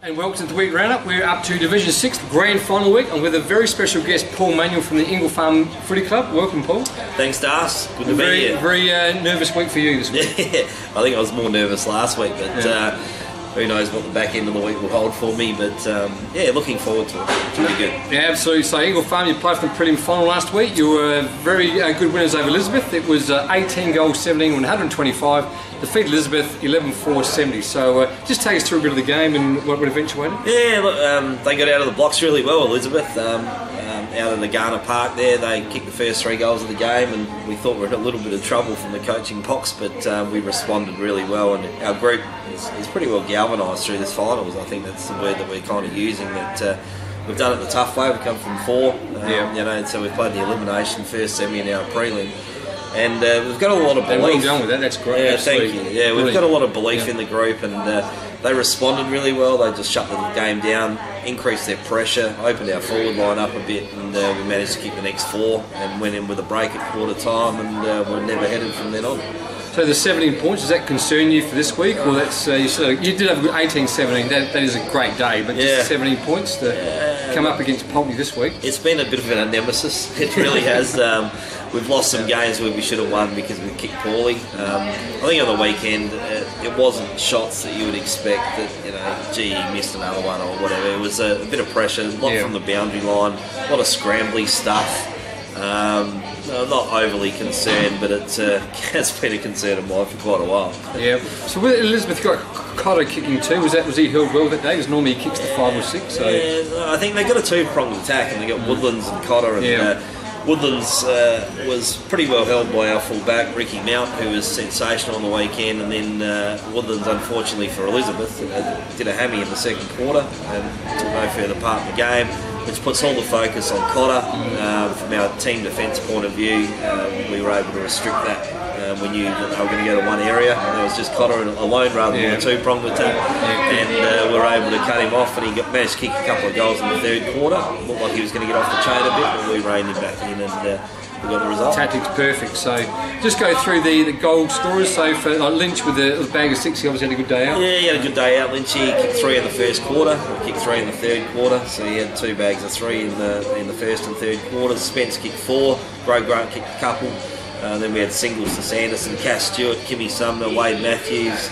And welcome to the week roundup. We're up to Division 6 Grand Final week. I'm with a very special guest, Paul Manuel from the Ingle Farm Footy Club. Welcome, Paul. Thanks, Darcy. Good to be here. Very nervous week for you this week. Yeah, I think I was more nervous last week, but who knows what the back end of the week will hold for me. But yeah, looking forward to it. It's really good. Yeah, absolutely. So Ingle Farm, you played for the prelim final last week. You were very good winners over Elizabeth. It was 18 goals, 17, 125. Defeated Elizabeth 11-4-70. So just take us through a bit of the game and what eventuated. Yeah, look, they got out of the blocks really well, Elizababeth. Out in the Garner Park there, they kicked the first 3 goals of the game, and we thought we were in a little bit of trouble from the coaching box, but we responded really well, and our group is pretty well galvanised through this finals. I think that's the word that we're kind of using. That we've done it the tough way. We've come from 4, you know, so we've played the elimination first semi and now a prelim. And we've got a lot of belief. And well done with that, that's great. Yeah, thank you. Yeah, we've got a lot of belief in the group, and they responded really well. They just shut the game down, increased their pressure, opened our forward line up a bit, and we managed to kick the next 4 and went in with a break at quarter time, and we're never headed from then on. So the 17 points, does that concern you for this week? Or that's you did have a good 18-17, that is a great day, but just 17 points to come up against Poultney this week? It's been a bit of a nemesis, it really has. We've lost some games where we should have won because we kicked poorly. I think on the weekend it wasn't shots that you would expect that, you know, gee, he missed another one or whatever. It was a bit of pressure, a lot from the boundary line, a lot of scrambly stuff. I'm not overly concerned, but it has been a concern of mine for quite a while. Yeah. So with Elizabeth, you got Cotto kicking too. Was he held well that day? Because normally he kicks the 5 or 6. So. Yeah, I think they got a 2-pronged attack, and they got Woodlands and Cotter. And, Woodlands was pretty well held by our full-back, Ricky Mount, who was sensational on the weekend, and then Woodlands, unfortunately for Elizabeth, did a hammy in the second quarter and took no further part in the game, which puts all the focus on Cotter. From our team defence point of view, we were able to restrict that. We knew that they were going to go to one area, and it was just Cotter alone rather than a 2-pronged attack, and we were able to cut him off, and he managed to kick a couple of goals in the third quarter. Looked like he was going to get off the chain a bit, but we reined him back in, and we got the result. Tactics perfect. So just go through the goal scorers. So for Lynch with the bag of 6, he obviously had a good day out. Yeah, he had a good day out. Lynch, he kicked 3 in the first quarter, kicked 3 in the third quarter, so he had 2 bags of 3 in the first and third quarters. Spence kicked 4, Grant kicked a couple. Then we had singles to Sanderson, Cass Stewart, Kimmy Sumner, Wade Matthews,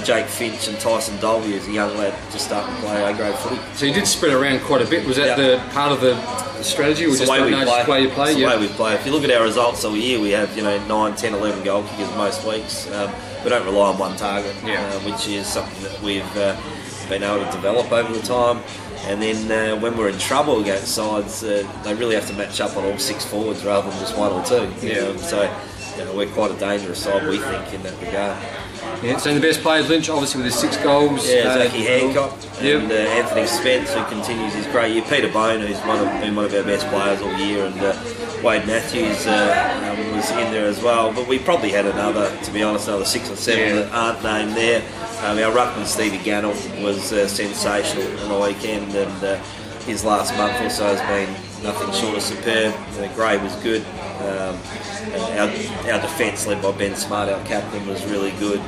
Jake Finch and Tyson Dolby, who's a young lad just starting to play A-grade footy. So you did spread around quite a bit. Was that the part of the strategy, or it's just the way you play? It's the way we play. If you look at our results all year, we have 9, 10, 11 goal kickers most weeks. We don't rely on one target, which is something that we've been able to develop over the time. And then when we're in trouble against sides, they really have to match up on all 6 forwards rather than just 1 or 2. So we're quite a dangerous side, we think, in that regard. Yeah, so the best players, Lynch, obviously with his 6 goals. Yeah, Zachy Hancock and Anthony Spence, who continues his great year. Peter Bone, who's been one of our best players all year, and Wade Matthews was in there as well. But we probably had another 6 or 7 that aren't named there. Our ruckman Stevie Gannell was sensational on the weekend, and his last month or so has been nothing short of superb. Gray was good. Our defence, led by Ben Smart, our captain, was really good.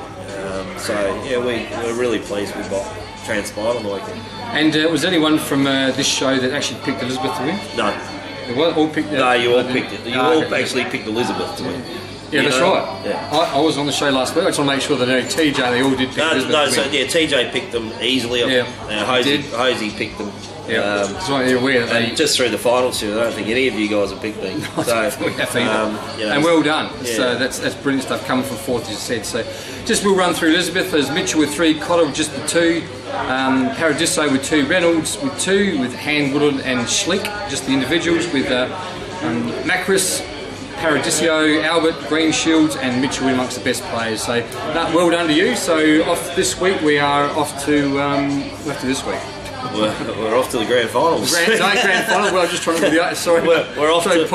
We're really pleased with what transpired on the weekend. And was anyone from this show that actually picked Elizabeth to win? No. All picked it? No, you all picked it. You all actually picked Elizabeth to win. Yeah, that's right. Yeah. I was on the show last week. I just want to make sure that TJ, they all did pick Elizabeth to win. TJ picked them easily. Hosey picked them. Yeah, just want you aware that they just through the finals here. I don't think any of you guys have picked them. And well done. Yeah. So that's brilliant stuff coming from 4th, as you said. So just we'll run through Elizabeth. There's Mitchell with 3, Cotter with just the 2, Paradiso with 2, Reynolds with 2, with Han, Woodland and Schlick, just the individuals, with Macris, Paradiso, Albert, Greenshields and Mitchell in amongst the best players. So well done to you. So off this week, we are off to this week. We're off to the grand finals. Grand final. Well, I was just trying to be sorry. We're off to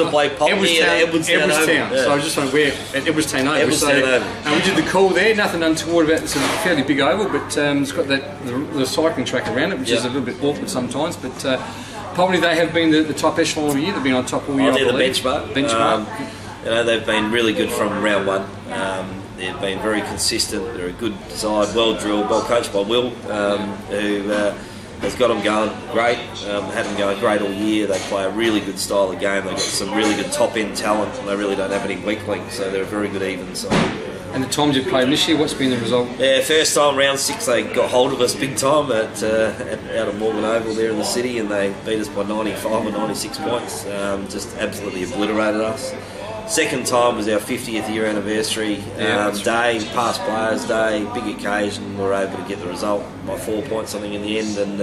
play Poultney at Edwardstown. So I was just trying to wear at Edwardstown Oval. And we did the call there. Nothing untoward about this. It's a fairly big oval, but it's got the cycling track around it, which is a little bit awkward sometimes. But probably they have been the top echelon all year. They've been on top all year. They're the benchmark. They've been really good from round 1. they've been very consistent. They're a good side, well drilled, well coached by Will, who has got them going great. Had them going great all year. They play a really good style of game. They've got some really good top end talent, and they really don't have any weak links. So they're a very good even side. And the times you've played this year, what's been the result? Yeah, first time round 6 they got hold of us big time out of Morgan Oval there in the city, and they beat us by 95 or 96 points. Just absolutely obliterated us. Second time was our 50th year anniversary day, past players day, big occasion. We were able to get the result by 4 points I think in the end, and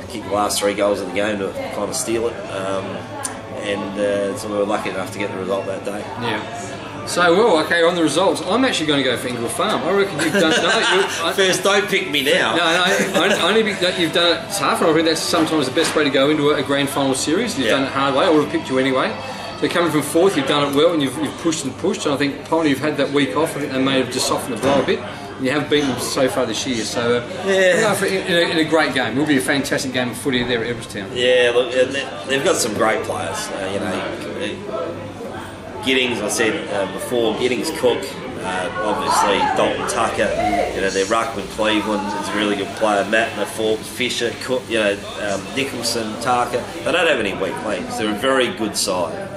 kick the last 3 goals of the game to kind of steal it. So we were lucky enough to get the result that day. Yeah. So, well, okay, on the results, I'm actually going to go for Ingle Farm. I reckon you've done... First, don't pick me now. No, only because you've done it tough, and I think that's sometimes the best way to go into a grand final series. You've done it hard way. I would have picked you anyway. So coming from 4th, you've done it well, and you've pushed and pushed, and I think probably you've had that week off. I think they may have just softened the blow a bit. And you have beaten them so far this year, so in a great game. It will be a fantastic game of footy there at Edwardstown. Yeah, look, they've got some great players. Giddings, I said before, Giddings, Cook, obviously Dalton Tucker, their ruckman Cleveland is a really good player. Matt, Forbes, Fisher, Cook, Nicholson, Tucker. They don't have any weak links. They're a very good side.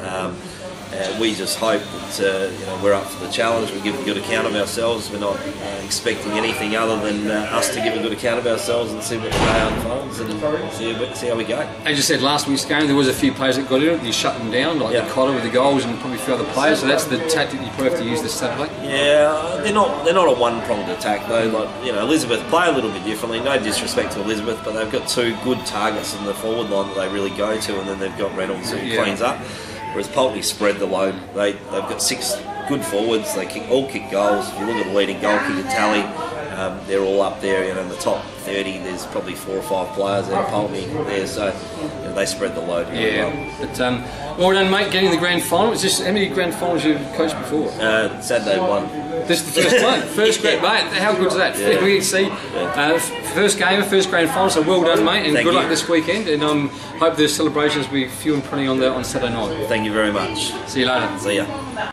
We just hope that we're up for the challenge. We give a good account of ourselves. We're not expecting anything other than us to give a good account of ourselves and see what the day unfolds and see how we go. As you said, last week's game there was a few players that got in it. You shut them down, like the Cotter with the goals and probably a few other players. So that's the tactic you probably have to use this Saturday. Yeah, they're not a one-pronged attack though. Like Elizabeth play a little bit differently. No disrespect to Elizabeth, but they've got 2 good targets in the forward line that they really go to, and then they've got Reynolds who cleans up. Whereas Pulteney spread the load. They've got 6 good forwards. They all kick goals. If you look at the leading goal kicker tally, they're all up there. In the top 30, there's probably 4 or 5 players there. Pulteney there, so they spread the load. Really well. But well done, mate. Getting the grand final. Is this how many grand finals you've coached before? Saturday 1. This is the first one. First great, mate. How good is that? Yeah. We see first game, first grand final. So well done, mate, and good luck this weekend. And hope the celebrations will be few and plenty on Saturday night. Thank you very much. See you later. See ya.